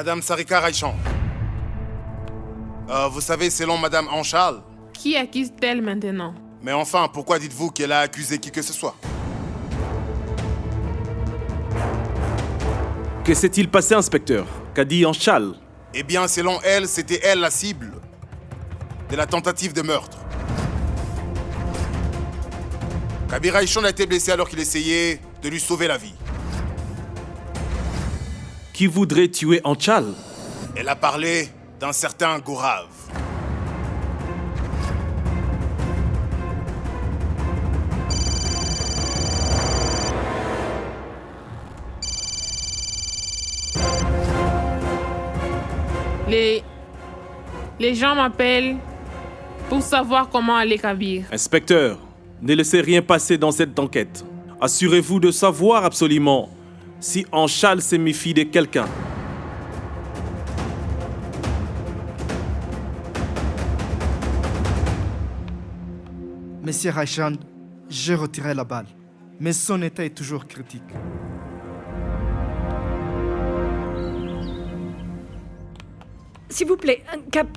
Madame Sarika Raichan. Vous savez, selon Madame Anchal. Qui accuse-t-elle maintenant? Mais enfin, pourquoi dites-vous qu'elle a accusé qui que ce soit? Que s'est-il passé, inspecteur? Qu'a dit Anchal? Eh bien, selon elle, c'était elle la cible de la tentative de meurtre. Kabir Raichan a été blessé alors qu'il essayait de lui sauver la vie. Qui voudrait tuer Anchal? Elle a parlé d'un certain Gaurav. Les gens m'appellent pour savoir comment aller Kabir. Inspecteur, ne laissez rien passer dans cette enquête. Assurez-vous de savoir absolument si Anchal se méfie de quelqu'un. Monsieur Raichan, j'ai retiré la balle, mais son état est toujours critique. S'il vous plaît, un cap...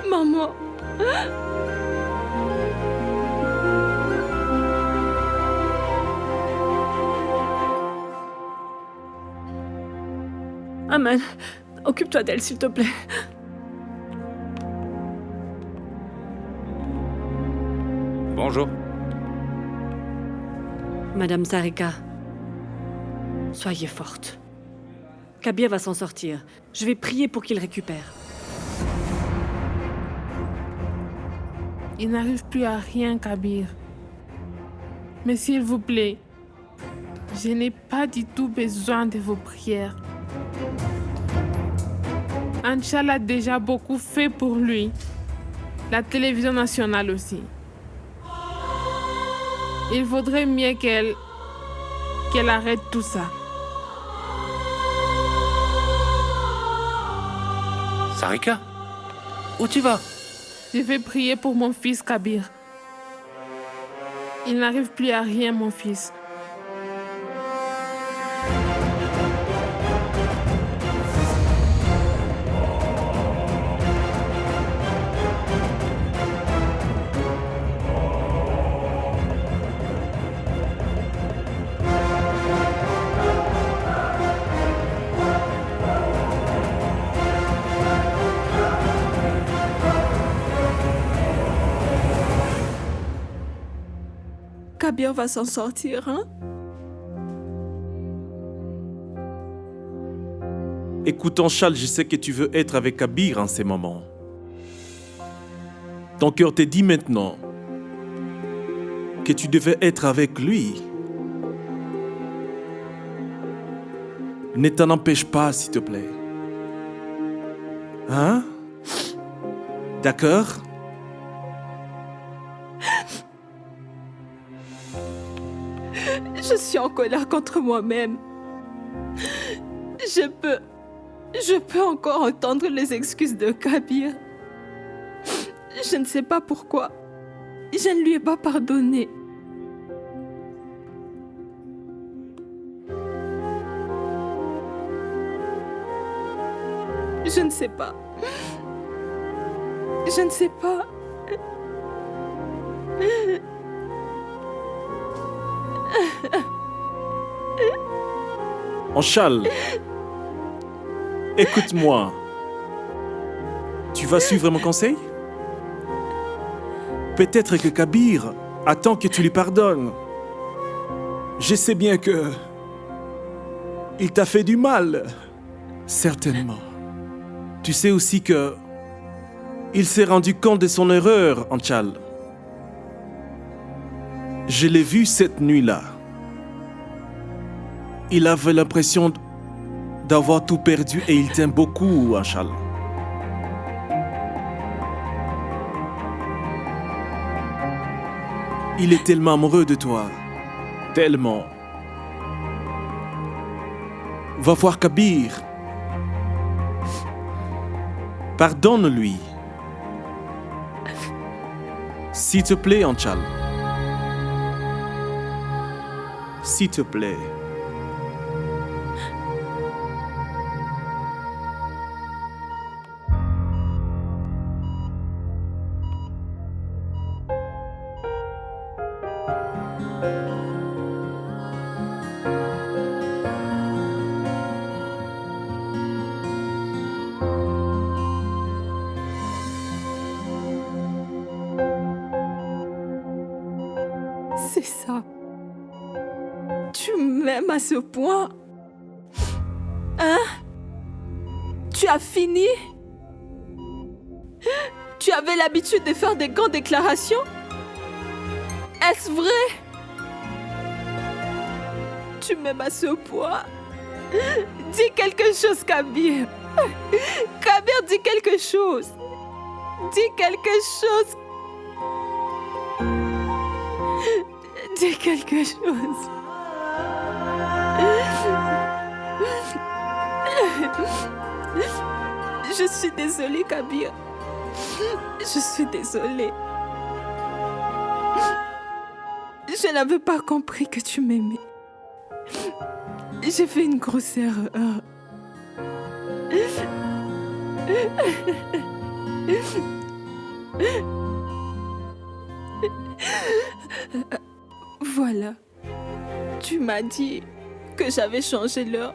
Maman... Aman, occupe-toi d'elle, s'il te plaît. Bonjour. Madame Sarika, soyez forte. Kabir va s'en sortir. Je vais prier pour qu'il récupère. Il n'arrive plus à rien, Kabir. Mais s'il vous plaît, je n'ai pas du tout besoin de vos prières. Anchal a déjà beaucoup fait pour lui. La télévision nationale aussi. Il vaudrait mieux qu'elle arrête tout ça. Sarika, où tu vas? Je vais prier pour mon fils Kabir. Il n'arrive plus à rien, mon fils. Kabir va s'en sortir, hein? Écoute, Anchal, je sais que tu veux être avec Kabir en ces moments. Ton cœur te dit maintenant que tu devais être avec lui. Ne t'en empêche pas, s'il te plaît. Hein? D'accord? Je suis en colère contre moi-même. Je peux encore entendre les excuses de Kabir. Je ne sais pas pourquoi. Je ne lui ai pas pardonné. Je ne sais pas. Je ne sais pas. Anchal, écoute-moi. Tu vas suivre mon conseil? Peut-être que Kabir attend que tu lui pardonnes. Je sais bien que il t'a fait du mal, certainement. Tu sais aussi que il s'est rendu compte de son erreur, Anchal. Je l'ai vu cette nuit-là. Il avait l'impression d'avoir tout perdu et il t'aime beaucoup, Anchal. Il est tellement amoureux de toi. Tellement. Va voir Kabir. Pardonne-lui. S'il te plaît, Anchal. S'il te plaît. C'est ça. Tu m'aimes à ce point? Hein? Tu as fini? Tu avais l'habitude de faire des grandes déclarations? Est-ce vrai? Tu m'aimes à ce point? Dis quelque chose, Kabir. Kabir, dis quelque chose. Dis quelque chose. Dis quelque chose. Je suis désolée, Kabir. Je suis désolée. Je n'avais pas compris que tu m'aimais. J'ai fait une grosse erreur. Voilà. Tu m'as dit que j'avais changé l'heure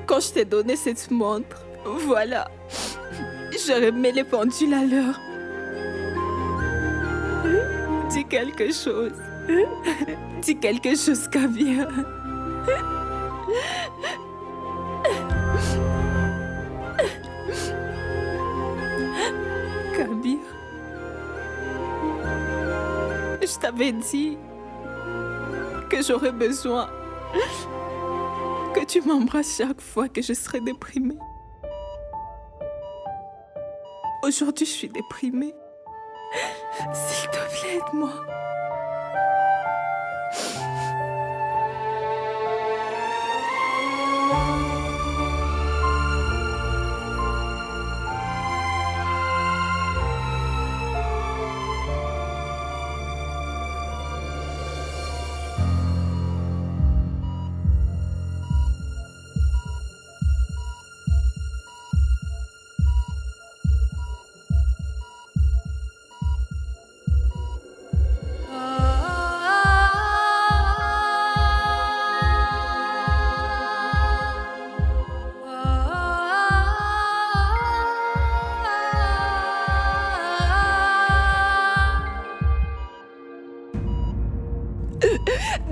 quand je t'ai donné cette montre. Voilà. J'aurais mis les pendules à l'heure. Dis quelque chose. Dis quelque chose, Kabir. Kabir. Je t'avais dit que j'aurais besoin que tu m'embrasses chaque fois que je serai déprimée. Aujourd'hui, je suis déprimée. S'il te plaît, aide-moi.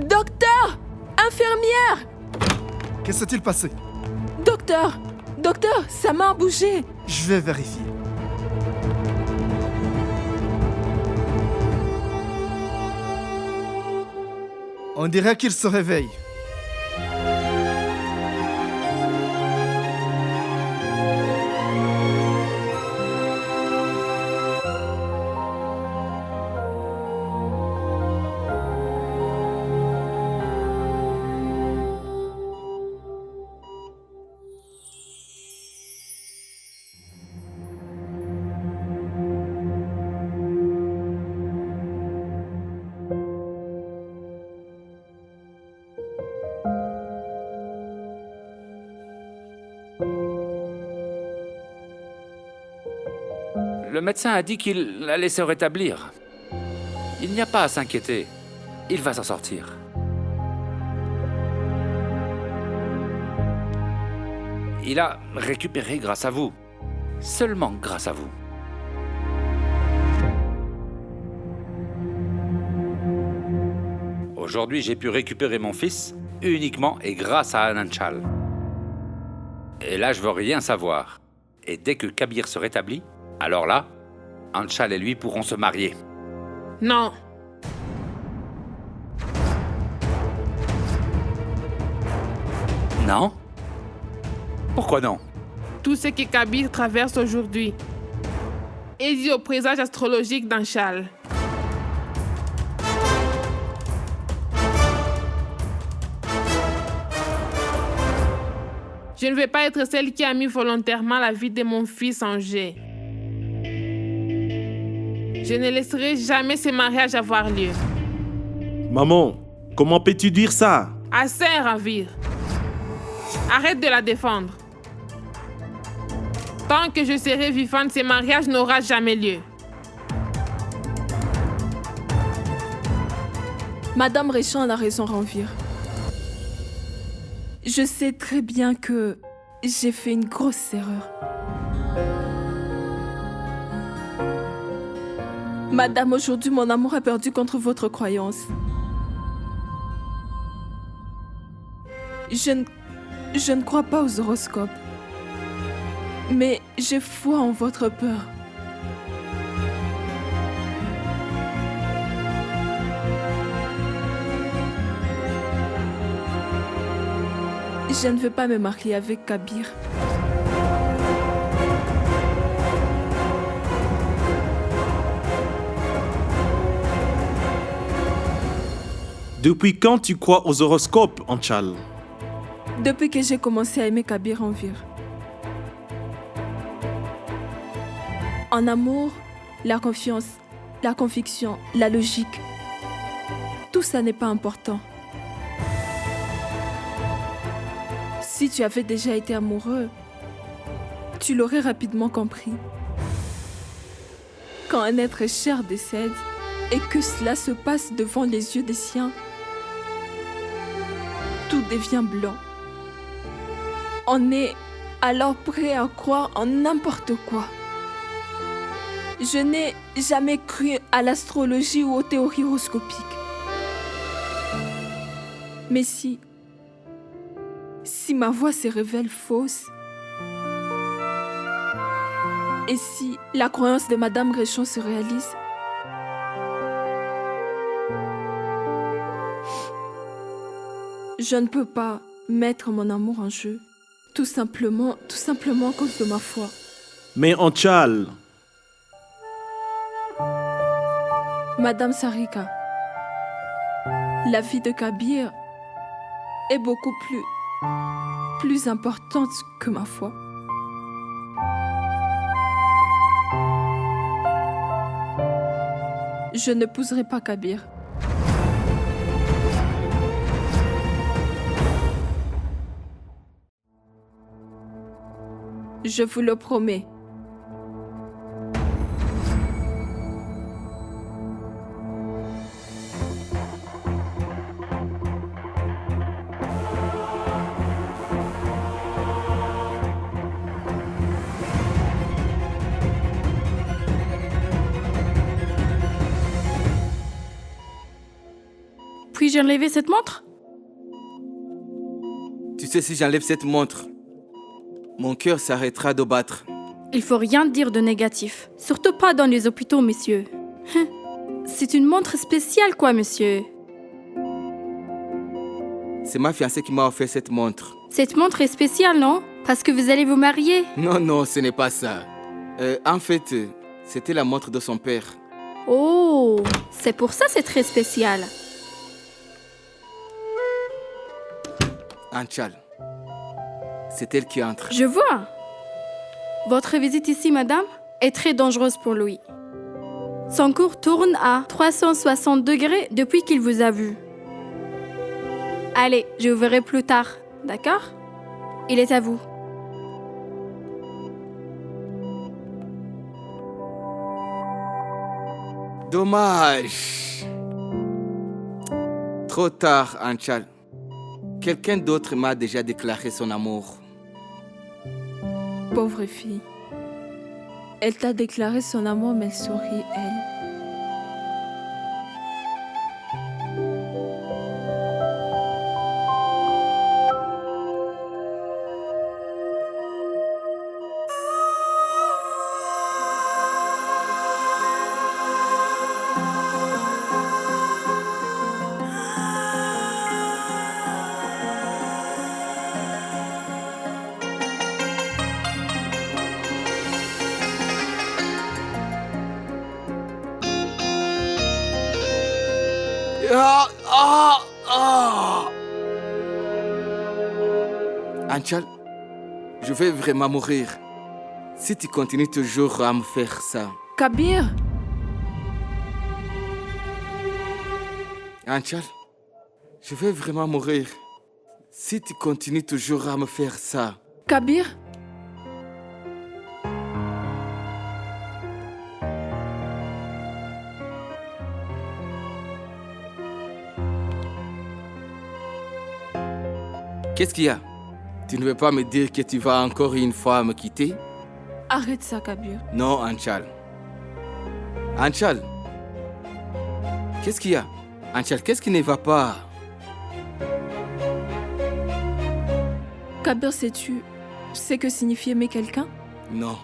Docteur! Infirmière! Que s'est-il passé? Docteur! Docteur, sa main a bougé! Je vais vérifier. On dirait qu'il se réveille. Le médecin a dit qu'il allait se rétablir. Il n'y a pas à s'inquiéter. Il va s'en sortir. Il a récupéré grâce à vous. Seulement grâce à vous. Aujourd'hui, j'ai pu récupérer mon fils uniquement et grâce à Anchal. Et là, je veux rien savoir. Et dès que Kabir se rétablit, alors là, Anchal et lui pourront se marier. Non. Non? Pourquoi non? Tout ce que Kabir traverse aujourd'hui est dû au présage astrologique d'Anchal. Je ne vais pas être celle qui a mis volontairement la vie de mon fils en jeu. Je ne laisserai jamais ce mariage avoir lieu. Maman, comment peux-tu dire ça? Assez, Ravir. Arrête de la défendre. Tant que je serai vivante, ce mariage n'aura jamais lieu. Madame Réchand a raison, Ravir. Je sais très bien que j'ai fait une grosse erreur. Madame, aujourd'hui, mon amour a perdu contre votre croyance. Je ne crois pas aux horoscopes. Mais j'ai foi en votre peur. Je ne veux pas me marier avec Kabir. Depuis quand tu crois aux horoscopes, Anchal? Depuis que j'ai commencé à aimer Kabir Envir. En amour, la confiance, la conviction, la logique, tout ça n'est pas important. Si tu avais déjà été amoureux, tu l'aurais rapidement compris. Quand un être cher décède et que cela se passe devant les yeux des siens, tout devient blanc. On est alors prêt à croire en n'importe quoi. Je n'ai jamais cru à l'astrologie ou aux théories horoscopiques. Mais si ma voix se révèle fausse, et si la croyance de Madame Réchon se réalise, je ne peux pas mettre mon amour en jeu, tout simplement à cause de ma foi. Mais Anchal, Madame Sarika, la vie de Kabir est beaucoup plus importante que ma foi. Je n'épouserai pas Kabir. Je vous le promets. Puis-je enlever cette montre? Tu sais, si j'enlève cette montre, mon cœur s'arrêtera de battre. Il faut rien dire de négatif. Surtout pas dans les hôpitaux, monsieur. C'est une montre spéciale, quoi, monsieur. C'est ma fiancée qui m'a offert cette montre. Cette montre est spéciale, non? Parce que vous allez vous marier? Non, ce n'est pas ça. En fait, c'était la montre de son père. Oh, c'est pour ça c'est très spécial. Anchal, c'est elle qui entre. Je vois. Votre visite ici, madame, est très dangereuse pour lui. Son cours tourne à 360 degrés depuis qu'il vous a vu. Allez, je vous verrai plus tard, d'accord? Il est à vous. Dommage. Trop tard, Anchal. Quelqu'un d'autre m'a déjà déclaré son amour. Pauvre fille. Elle t'a déclaré son amour, mais elle sourit, elle. Anchal, je vais vraiment mourir si tu continues toujours à me faire ça. Kabir, Anchal, je vais vraiment mourir. Si tu continues toujours à me faire ça. Kabir? Qu'est-ce qu'il y a? Tu ne veux pas me dire que tu vas encore une fois me quitter? Arrête ça, Kabir. Non, Anchal. Anchal. Qu'est-ce qu'il y a? Anchal, qu'est-ce qui ne va pas? Kabir, sais-tu ce que signifie aimer quelqu'un? Non.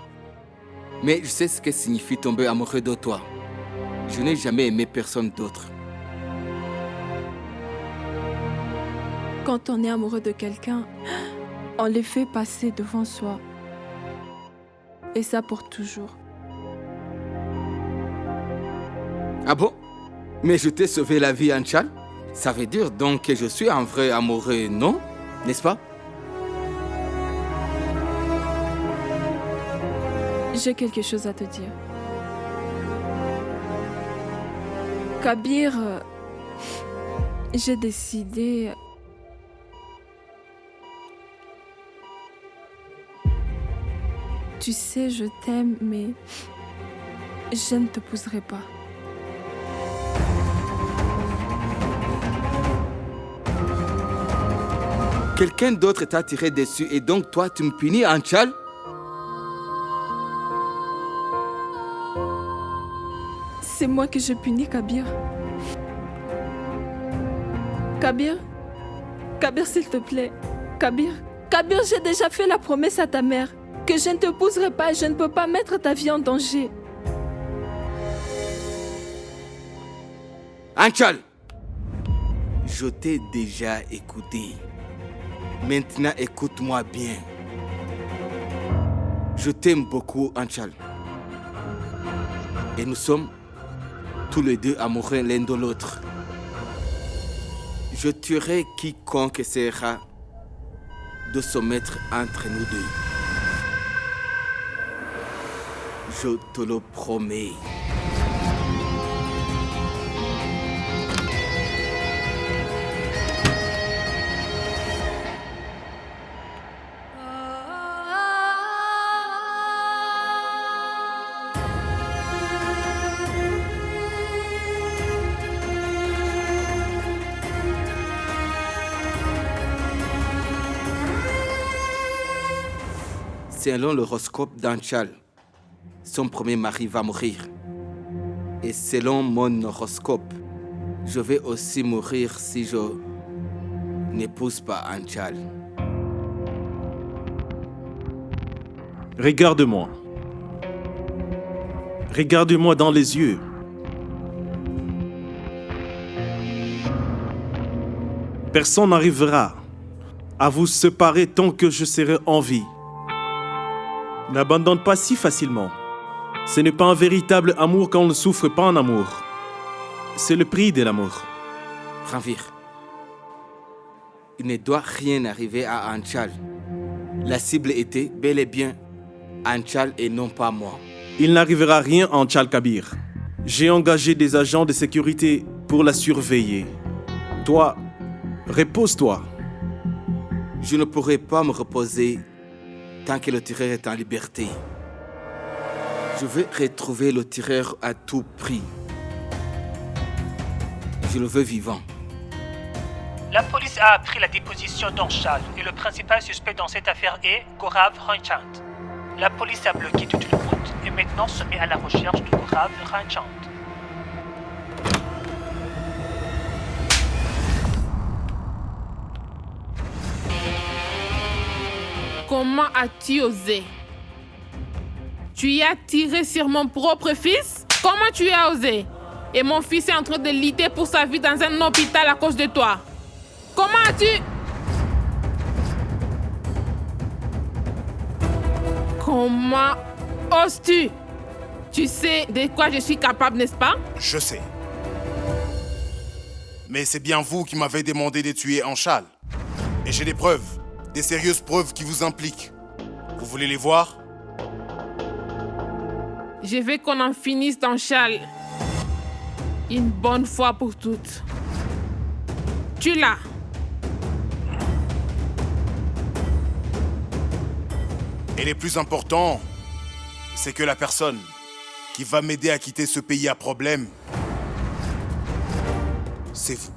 Mais je sais ce que signifie tomber amoureux de toi. Je n'ai jamais aimé personne d'autre. Quand on est amoureux de quelqu'un, on les fait passer devant soi. Et ça pour toujours. Ah bon? Mais je t'ai sauvé la vie, Anchal? Ça veut dire donc que je suis un vrai amoureux, non? N'est-ce pas? J'ai quelque chose à te dire. Kabir, j'ai décidé... Tu sais, je t'aime, mais je ne t'épouserai pas. Quelqu'un d'autre t'a tiré dessus et donc toi, tu me punis, Anchal? C'est moi que je punis, Kabir. Kabir? Kabir, s'il te plaît. Kabir? Kabir, j'ai déjà fait la promesse à ta mère que je ne t'épouserai pas et je ne peux pas mettre ta vie en danger. Anchal! Je t'ai déjà écouté. Maintenant, écoute-moi bien. Je t'aime beaucoup, Anchal. Et nous sommes tous les deux amoureux l'un de l'autre. Je tuerai quiconque essaiera de se mettre entre nous deux. Je te le promets. Selon l'horoscope d'Anchal, son premier mari va mourir. Et selon mon horoscope, je vais aussi mourir si je n'épouse pas Anchal. Regarde-moi. Regarde-moi dans les yeux. Personne n'arrivera à vous séparer tant que je serai en vie. N'abandonne pas si facilement. Ce n'est pas un véritable amour quand on ne souffre pas en amour. C'est le prix de l'amour. Ranvir, il ne doit rien arriver à Anchal. La cible était bel et bien Anchal et non pas moi. Il n'arrivera rien à Anchal Kabir. J'ai engagé des agents de sécurité pour la surveiller. Toi, repose-toi. Je ne pourrai pas me reposer tant que le tireur est en liberté. Je vais retrouver le tireur à tout prix. Je le veux vivant. La police a appris la déposition d'Anchal et le principal suspect dans cette affaire est Gaurav Ranchand. La police a bloqué toute la route et maintenant se met à la recherche de Gaurav Ranchand. Comment as-tu osé? Tu y as tiré sur mon propre fils? Comment tu as osé? Et mon fils est en train de lutter pour sa vie dans un hôpital à cause de toi. Comment as-tu... Comment oses-tu? Tu sais de quoi je suis capable, n'est-ce pas? Je sais. Mais c'est bien vous qui m'avez demandé de tuer Anchal. Et j'ai des preuves, des sérieuses preuves qui vous impliquent. Vous voulez les voir? Je veux qu'on en finisse d'Anchal. Une bonne fois pour toutes. Tu l'as. Et le plus important, c'est que la personne qui va m'aider à quitter ce pays à problème, c'est vous.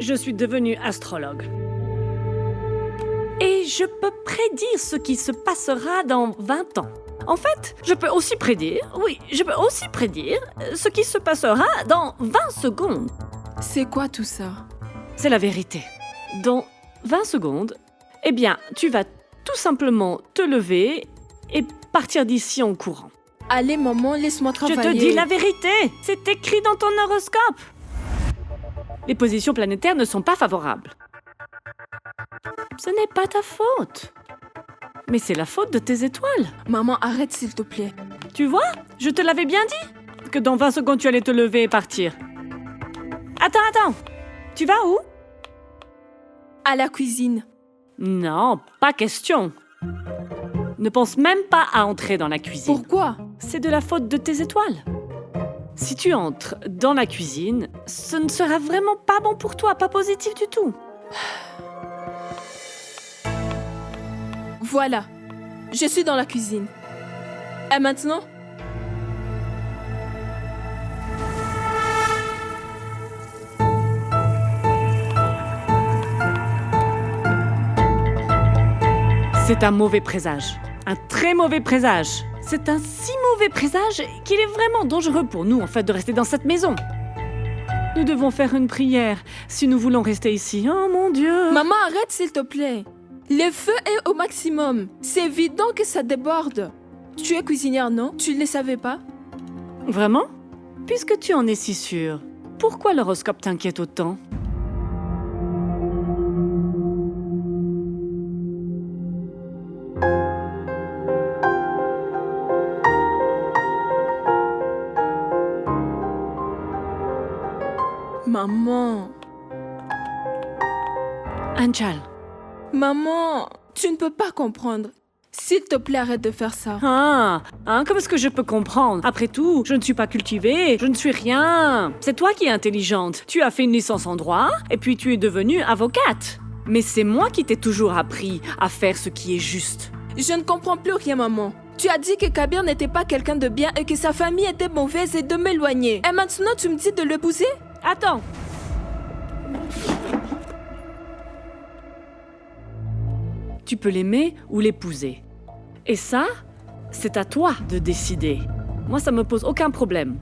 Je suis devenue astrologue. Et je peux prédire ce qui se passera dans 20 ans. En fait, je peux aussi prédire ce qui se passera dans 20 secondes. C'est quoi tout ça? C'est la vérité. Dans 20 secondes, eh bien, tu vas tout simplement te lever et partir d'ici en courant. Allez, maman, laisse-moi Je travailler. te dis la vérité. C'est écrit dans ton horoscope. Les positions planétaires ne sont pas favorables. Ce n'est pas ta faute. Mais c'est la faute de tes étoiles. Maman, arrête s'il te plaît. Tu vois, je te l'avais bien dit que dans 20 secondes, tu allais te lever et partir. Attends. Tu vas où? À la cuisine. Non, pas question. Ne pense même pas à entrer dans la cuisine. Pourquoi? C'est de la faute de tes étoiles. Si tu entres dans la cuisine, ce ne sera vraiment pas bon pour toi, pas positif du tout. Voilà. Je suis dans la cuisine. Et maintenant? C'est un mauvais présage. Un très mauvais présage. C'est un si mauvais présage qu'il est vraiment dangereux pour nous, en fait, de rester dans cette maison. Nous devons faire une prière si nous voulons rester ici. Oh mon Dieu! Maman, arrête s'il te plaît. Le feu est au maximum. C'est évident que ça déborde. Tu es cuisinière, non? Tu ne le savais pas? Vraiment? Puisque tu en es si sûre, pourquoi l'horoscope t'inquiète autant? Maman. Anchal. Maman, tu ne peux pas comprendre. S'il te plaît, arrête de faire ça. Comment est-ce que je peux comprendre? Après tout, je ne suis pas cultivée, je ne suis rien. C'est toi qui es intelligente. Tu as fait une licence en droit, et puis tu es devenue avocate. Mais c'est moi qui t'ai toujours appris à faire ce qui est juste. Je ne comprends plus rien, maman. Tu as dit que Kabir n'était pas quelqu'un de bien et que sa famille était mauvaise et de m'éloigner. Et maintenant, tu me dis de l'épouser? Attends. Tu peux l'aimer ou l'épouser. Et ça, c'est à toi de décider. Moi, ça me pose aucun problème.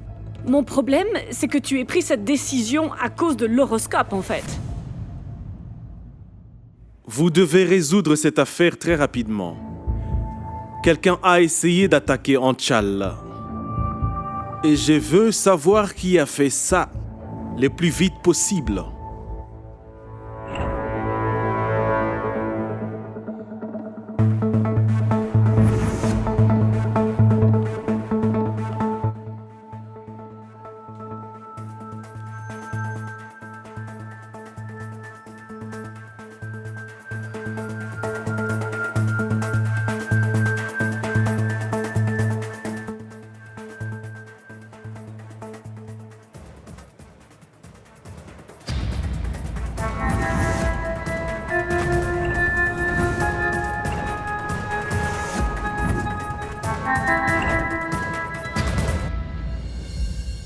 Mon problème, c'est que tu aies pris cette décision à cause de l'horoscope, en fait. Vous devez résoudre cette affaire très rapidement. Quelqu'un a essayé d'attaquer Anchal. Et je veux savoir qui a fait ça le plus vite possible.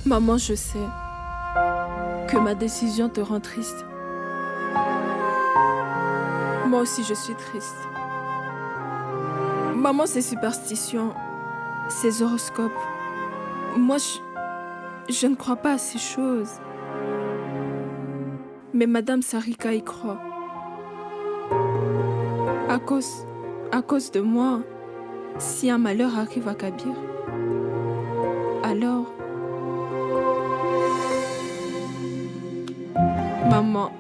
Maman, je sais que ma décision te rend triste. Moi aussi, je suis triste. Maman, ces superstitions, ces horoscopes, moi, je ne crois pas à ces choses. Mais Madame Sarika y croit. À cause de moi, si un malheur arrive à Kabir, alors... Maman.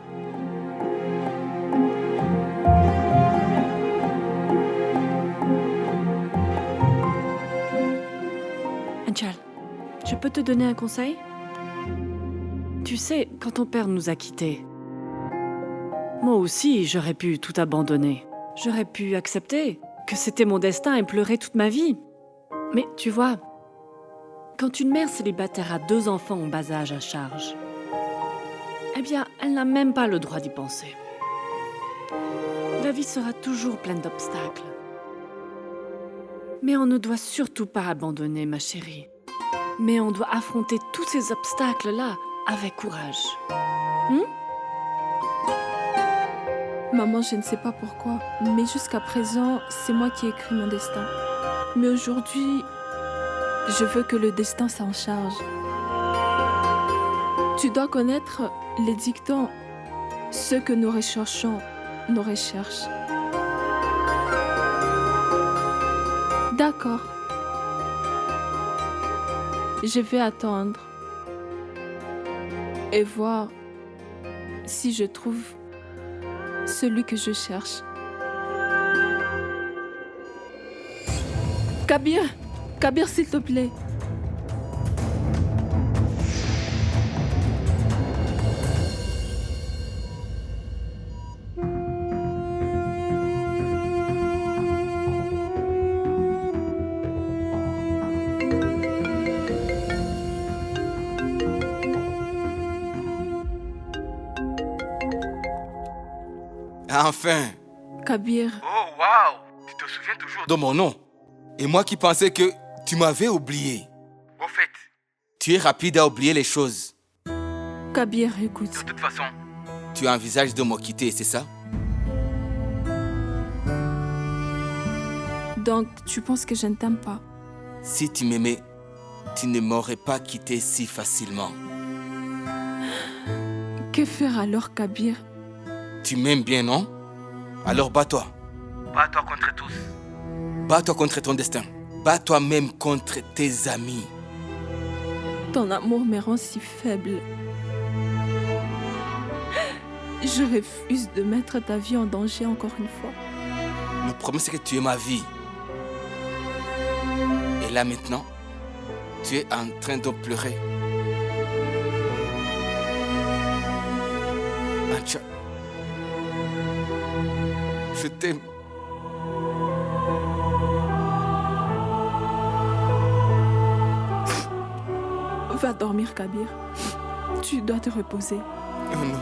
Anchal, je peux te donner un conseil? Tu sais, quand ton père nous a quittés, moi aussi, j'aurais pu tout abandonner. J'aurais pu accepter que c'était mon destin et pleurer toute ma vie. Mais tu vois, quand une mère célibataire a 2 enfants en bas âge à charge, eh bien, elle n'a même pas le droit d'y penser. La vie sera toujours pleine d'obstacles. Mais on ne doit surtout pas abandonner, ma chérie. Mais on doit affronter tous ces obstacles-là avec courage. Maman, je ne sais pas pourquoi, mais jusqu'à présent, c'est moi qui ai écrit mon destin. Mais aujourd'hui, je veux que le destin s'en charge. Tu dois connaître les dictons. Ce que nous recherchons, nous recherche. D'accord. Je vais attendre et voir si je trouve celui que je cherche. Kabir, s'il te plaît. Enfin! Kabir. Oh, waouh! Tu te souviens toujours de mon nom? Et moi qui pensais que tu m'avais oublié. Au fait, tu es rapide à oublier les choses. Kabir, écoute. De toute façon, tu envisages de me quitter, c'est ça? Donc, tu penses que je ne t'aime pas? Si tu m'aimais, tu ne m'aurais pas quitté si facilement. Que faire alors, Kabir? Tu m'aimes bien, non? Alors bats-toi. Bats-toi contre tous. Bats-toi contre ton destin. Bats-toi même contre tes amis. Ton amour me rend si faible. Je refuse de mettre ta vie en danger encore une fois. Le problème, c'est que tu es ma vie. Et là maintenant, tu es en train de pleurer. Anchal, je t'aime. Va dormir, Kabir. Tu dois te reposer. Oh non.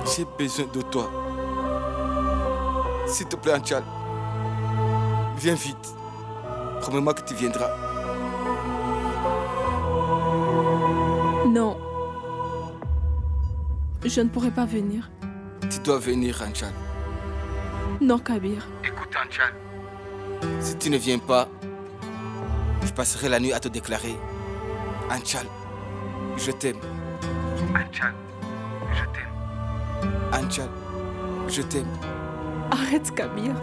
J'ai besoin de toi. S'il te plaît, Anchal. Viens vite. Promets-moi que tu viendras. Non. Je ne pourrai pas venir. Tu dois venir, Anchal. Non, Kabir. Écoute, Anchal. Si tu ne viens pas, je passerai la nuit à te déclarer. Anchal, je t'aime. Anchal, je t'aime. Anchal, je t'aime. Arrête, Kabir.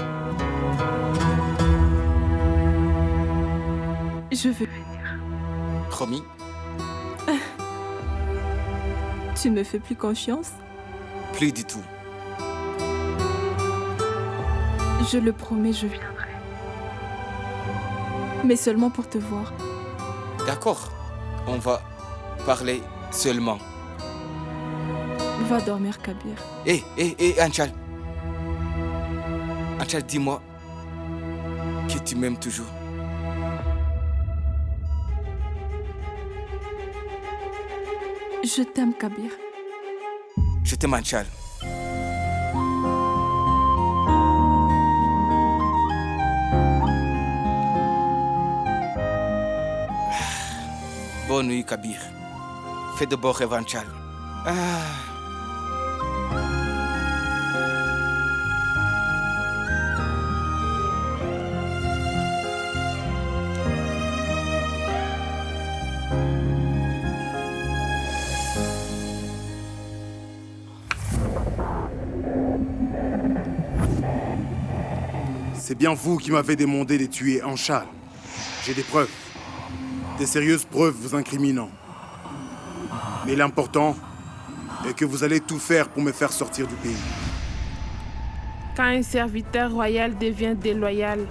Je veux venir. Promis? Tu ne me fais plus confiance? Plus du tout. Je le promets, je viendrai. Mais seulement pour te voir. D'accord. On va parler seulement. Va dormir, Kabir. Hé, Anchal. Anchal, dis-moi que tu m'aimes toujours. Je t'aime, Kabir. Je t'aime, Anchal. Bonne nuit, Kabir. Fais de beaux rêves, Anchal. C'est bien vous qui m'avez demandé de tuer Anchal. J'ai des preuves. Des sérieuses preuves vous incriminant. Mais l'important est que vous allez tout faire pour me faire sortir du pays. Quand un serviteur royal devient déloyal,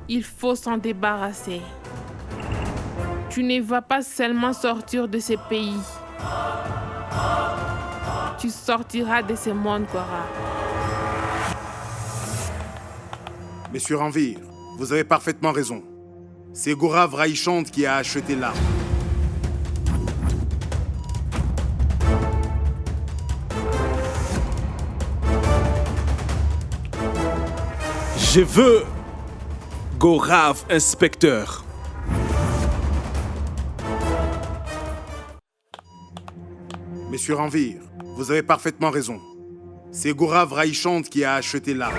il faut s'en débarrasser. Tu ne vas pas seulement sortir de ce pays. Tu sortiras de ce monde, Gorav. Monsieur Ranvir, vous avez parfaitement raison. C'est Gorav Raichand qui a acheté l'arme. Je veux Gorav, inspecteur. Monsieur Ranvir, vous avez parfaitement raison. C'est Gorav Raichand qui a acheté l'arme.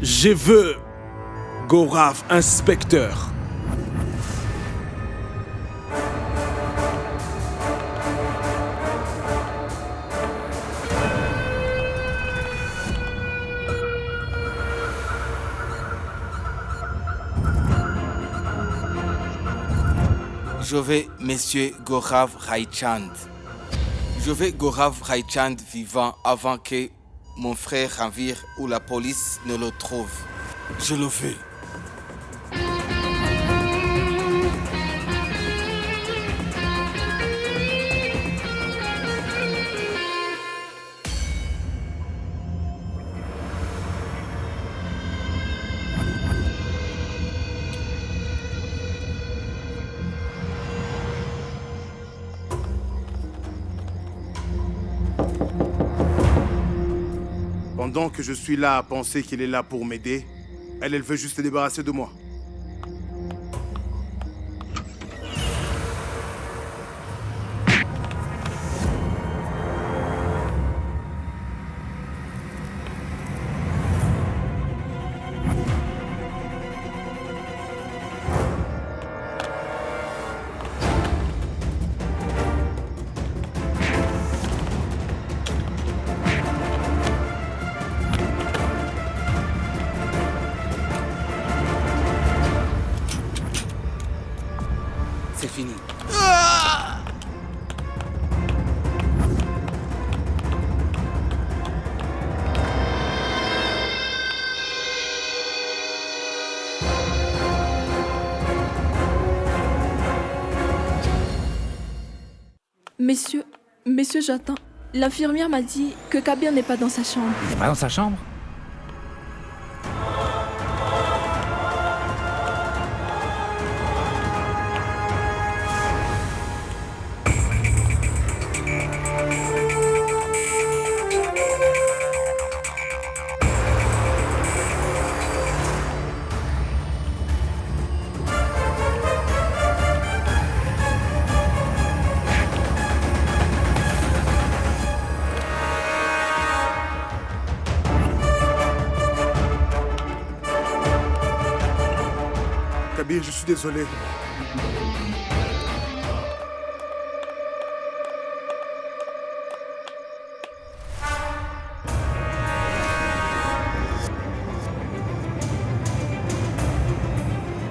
Je veux Gorav, inspecteur. Je veux Monsieur Gorav Raichand. Je veux Gorav Raichand vivant avant que mon frère Ranvir ou la police ne le trouve. Je le veux. Pendant que je suis là à penser qu'il est là pour m'aider, elle veut juste se débarrasser de moi. C'est fini. Messieurs, j'attends. L'infirmière m'a dit que Kabir n'est pas dans sa chambre. Il n'est pas dans sa chambre? Kabir, je suis désolé.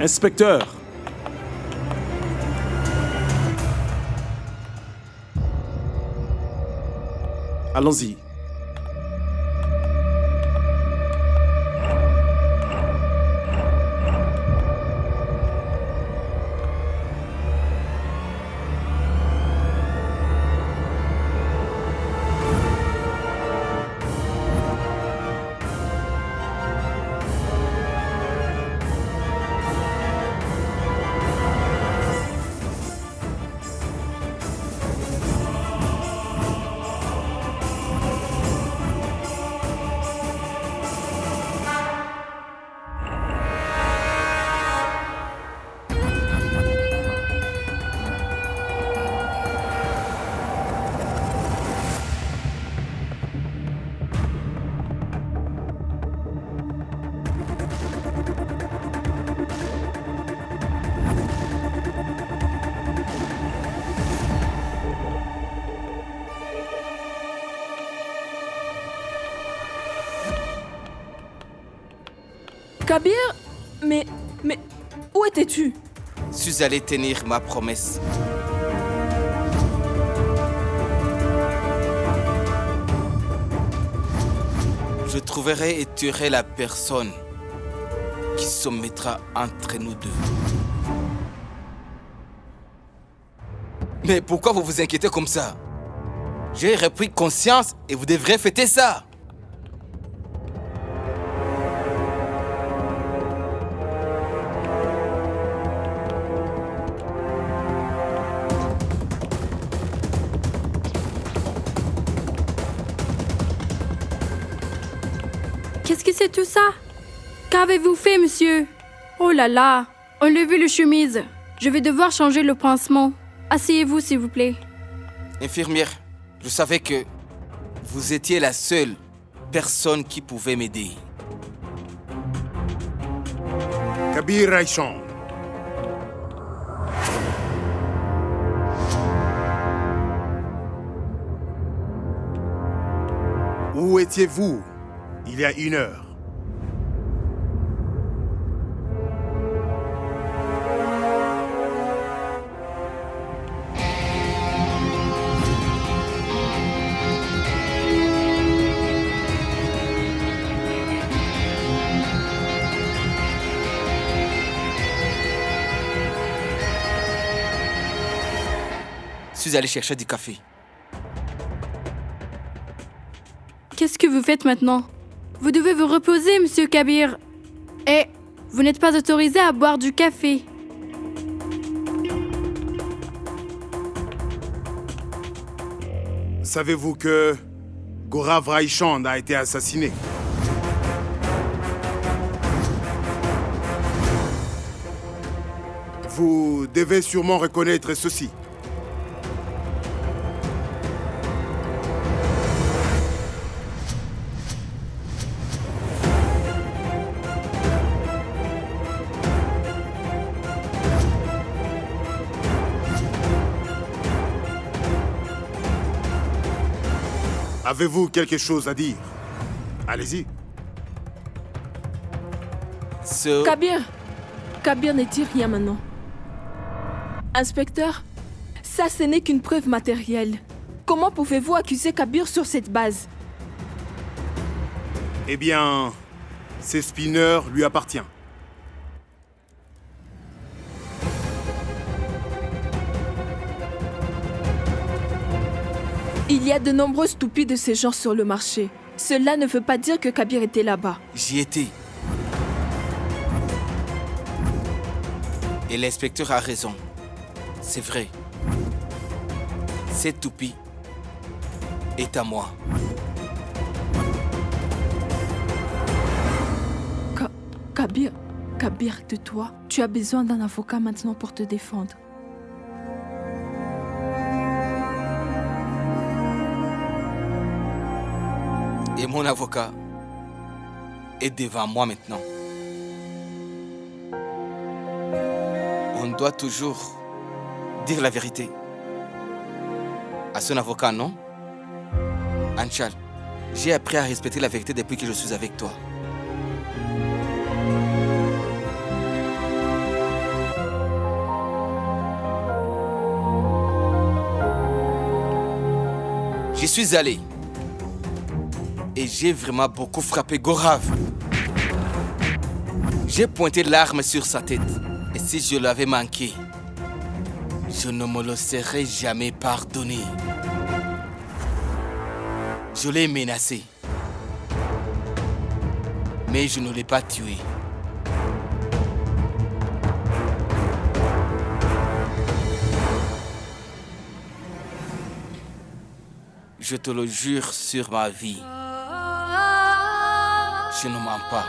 Inspecteur. Allons-y. Kabir, mais où étais-tu? Je suis allé tenir ma promesse. trouverai et tuerai la personne qui se mettra entre nous deux. Mais pourquoi vous vous inquiétez comme ça? J'ai repris conscience et vous devrez fêter ça. Qu'est-ce que c'est tout ça? Qu'avez-vous fait, monsieur? Oh là là, enlevez le chemise. Je vais devoir changer le pansement. Asseyez-vous, s'il vous plaît. Infirmière, je savais que vous étiez la seule personne qui pouvait m'aider. Kabir Raichan. Où étiez-vous il y a 1 heure? Je suis allé chercher du café. Qu'est-ce que vous faites maintenant? Vous devez vous reposer, monsieur Kabir. Et vous n'êtes pas autorisé à boire du café. Savez-vous que Gorav Raichan a été assassiné? Vous devez sûrement reconnaître ceci. Avez-vous quelque chose à dire? Allez-y. Kabir ne dit rien maintenant. Inspecteur, ça ce n'est qu'une preuve matérielle. Comment pouvez-vous accuser Kabir sur cette base? Eh bien, ces spinners lui appartiennent. Il y a de nombreuses toupies de ces genres sur le marché. Cela ne veut pas dire que Kabir était là-bas. J'y étais. Et l'inspecteur a raison. C'est vrai. Cette toupie est à moi. Kabir, de toi, tu as besoin d'un avocat maintenant pour te défendre. Et mon avocat est devant moi maintenant. On doit toujours dire la vérité à son avocat, non? Anchal, j'ai appris à respecter la vérité depuis que je suis avec toi. J'y suis allé. Et j'ai vraiment beaucoup frappé Gorav. J'ai pointé l'arme sur sa tête. Et si je l'avais manqué, je ne me le serais jamais pardonné. Je l'ai menacé. Mais je ne l'ai pas tué. Je te le jure sur ma vie. Je ne mens pas.